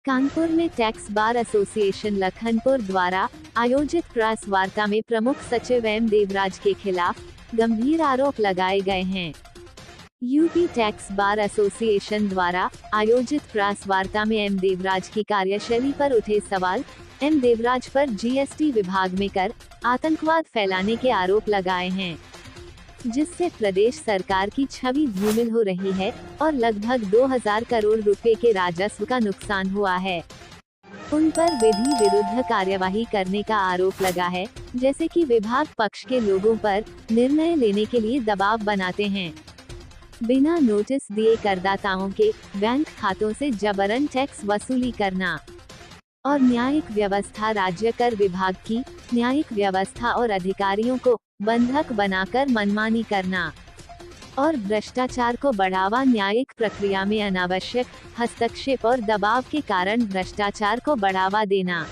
कानपुर में tax bar association Lakhanpur द्वारा आयोजित प्रेस वार्ता में प्रमुख सचिव एम देवराज के खिलाफ गंभीर आरोप लगाए गए हैं। यूपी टैक्स बार एसोसिएशन द्वारा आयोजित प्रेस वार्ता में एम देवराज की कार्यशैली पर उठे सवाल। एम देवराज पर जीएसटी विभाग में कर आतंकवाद फैलाने के आरोप लगाए हैं, जिससे प्रदेश सरकार की छवि धूमिल हो रही है और लगभग 2000 करोड़ रुपए के राजस्व का नुकसान हुआ है। उन पर विधि विरुद्ध कार्यवाही करने का आरोप लगा है, जैसे कि विभाग पक्ष के लोगों पर निर्णय लेने के लिए दबाव बनाते हैं, बिना नोटिस दिए करदाताओं के बैंक खातों से जबरन टैक्स वसूली करना और न्यायिक व्यवस्था राज्य कर विभाग की न्यायिक व्यवस्था और अधिकारियों को बंधक बनाकर मनमानी करना और भ्रष्टाचार को बढ़ावा, न्यायिक प्रक्रिया में अनावश्यक हस्तक्षेप और दबाव के कारण भ्रष्टाचार को बढ़ावा देना।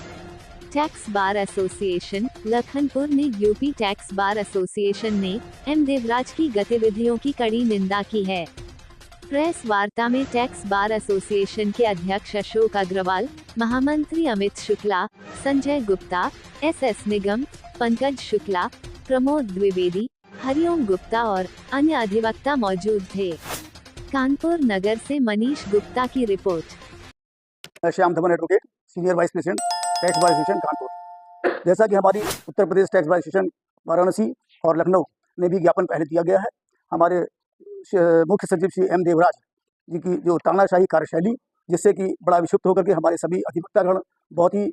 टैक्स बार एसोसिएशन लखनपुर ने यूपी टैक्स बार एसोसिएशन ने एम देवराज की गतिविधियों की कड़ी निंदा की है। प्रेस वार्ता में टैक्स बार एसोसिएशन के अध्यक्ष अशोक अग्रवाल, महामंत्री अमित शुक्ला, संजय गुप्ता, एस निगम, पंकज शुक्ला, प्रमोद द्विवेदी, हरिओम गुप्ता और अन्य अधिवक्ता मौजूद थे। कानपुर नगर से मनीष गुप्ता की report. Shyam Dhawan advocate, senior vice president tax bar association Kanpur. जैसा कि हमारी Uttar Pradesh tax bar association Varanasi और लखनऊ ने भी ज्ञापन पहले दिया गया है, हमारे मुख्य सचिव श्री एम देवराज जी की जो तानाशाही कार्यशैली, जिससे कि बड़ा विक्षुब्ध होकर के हमारे सभी अधिवक्तागण बहुत ही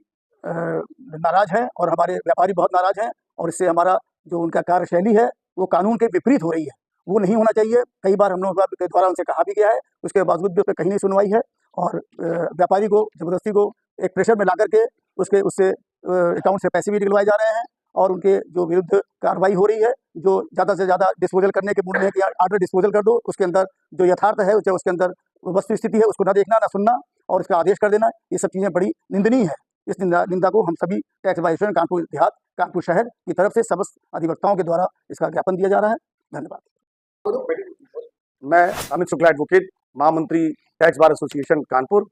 नाराज हैं और हमारे व्यापारी बहुत नाराज हैं, और इससे हमारा जो उनका कार्यशैली है वो कानून के विपरीत हो रही है। वो नहीं होना चाहिए। कई बार हम लोगों के द्वारा उनसे कहा भी गया है, उसके बावजूद भी उस पर कहीं नहीं सुनवाई है और व्यापारी को जबरदस्ती को एक प्रेशर में ला करके उससे अकाउंट से पैसे भी निकलवाए जा रहे हैं और उनके जो विरुद्ध कार्रवाई हो रही है, जो ज़्यादा से ज़्यादा डिस्पोजल करने के मूड में है कि आर्डर डिस्पोजल कर दो, उसके अंदर जो यथार्थ है उसके अंदर वस्तु स्थिति है उसको ना देखना ना सुनना और इसका आदेश कर देना, ये सब चीज़ें बड़ी निंदनीय है। इस निंदा को हम सभी tax bar association Kanpur Dehat, Kanpur शहर की तरफ से समस्त अधिवक्ताओं के द्वारा इसका ज्ञापन दिया जा रहा है। धन्यवाद। मैं अमित शुक्ला एडवोकेट, महामंत्री टैक्स बार एसोसिएशन कानपुर।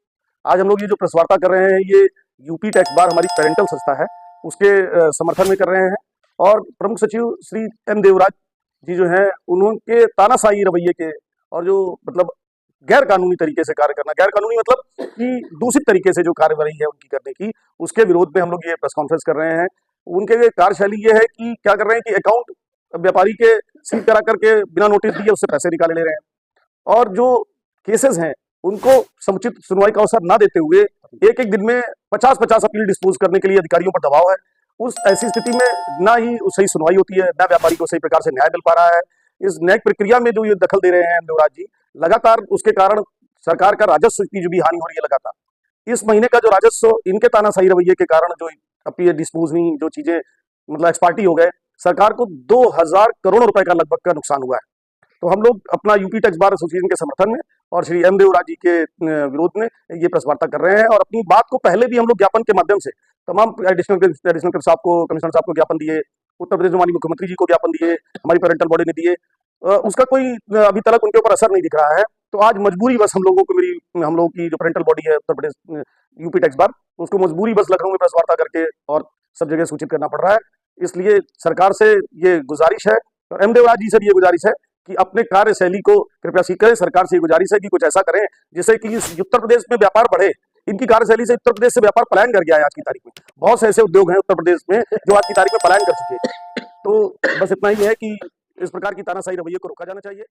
आज हम लोग ये जो प्रेस वार्ता कर रहे हैं, ये यूपी टैक्स बार हमारी पेरेंटल संस्था है, उसके समर्थन में कर रहे हैं। और प्रमुख सचिव श्री एम देवराज जी जो हैं, उनके तानाशाही रवैये के और जो मतलब गैर कानूनी तरीके से कार्य करना, गैर कानूनी मतलब कि दूषित तरीके से जो कार्यवाही है उनकी करने की, उसके विरोध में हम लोग ये प्रेस कॉन्फ्रेंस कर रहे हैं। उनके कार्यशैली ये है कि क्या कर रहे हैं कि अकाउंट व्यापारी के सील करा करके बिना नोटिस दिए उससे पैसे निकाले ले रहे हैं और जो केसेस हैं उनको समुचित सुनवाई का अवसर ना देते हुए एक दिन में 50-50 अपील डिस्पोज करने के लिए अधिकारियों पर दबाव है। उस ऐसी स्थिति में ना ही सही सुनवाई होती है, ना व्यापारी को सही प्रकार से न्याय मिल पा रहा है। इस न्यायिक प्रक्रिया में जो ये दखल दे रहे हैं देवराज जी, लगातार उसके कारण सरकार का राजस्व की जो भी हानि हो रही है लगातार। इस महीने का जो राजस्व इनके तानाशाही रवैये के कारण जो अपील डिस्पोज हुई, जो चीजें मतलब एक्सपार्टी हो गए, सरकार को 2000 करोड़ रुपए का लगभग का नुकसान हुआ है। तो हम लोग अपना यूपी टैक्स बार एसोसिएशन के समर्थन में और श्री एम देवराज जी के विरोध में ये प्रेस वार्ता कर रहे हैं और अपनी बात को पहले भी हम लोग ज्ञापन के माध्यम से तमाम एडिशनल साहब को, कमिश्नर साहब को ज्ञापन दिए, उत्तर प्रदेश माननीय मुख्यमंत्री जी को ज्ञापन दिए, हमारी पेरेंटल बॉडी ने दिए, उसका कोई अभी तक उनके ऊपर असर नहीं दिख रहा है। तो आज मजबूरी बस हम लोगों की जो पेरेंटल बॉडी है Uttar Pradesh UP tax bar, उसको मजबूरी बस लखनऊ में प्रेस वार्ता करके और सब जगह सूचित करना पड़ रहा है। इसलिए सरकार से ये गुजारिश है और एम देवराज जी से भी ये गुजारिश है कि अपने कार्यशैली को कृपया सीखें। सरकार से ये गुजारिश है कि कुछ ऐसा करें जिससे कि उत्तर प्रदेश में व्यापार बढ़े। इनकी कार्यशैली से उत्तर प्रदेश से व्यापार पलायन कर गया है। आज की तारीख में बहुत से ऐसे उद्योग हैं उत्तर प्रदेश में जो आज की तारीख में पलायन कर चुके हैं। तो बस इतना ही है कि इस प्रकार की तानाशाही रवैये को रोका जाना चाहिए।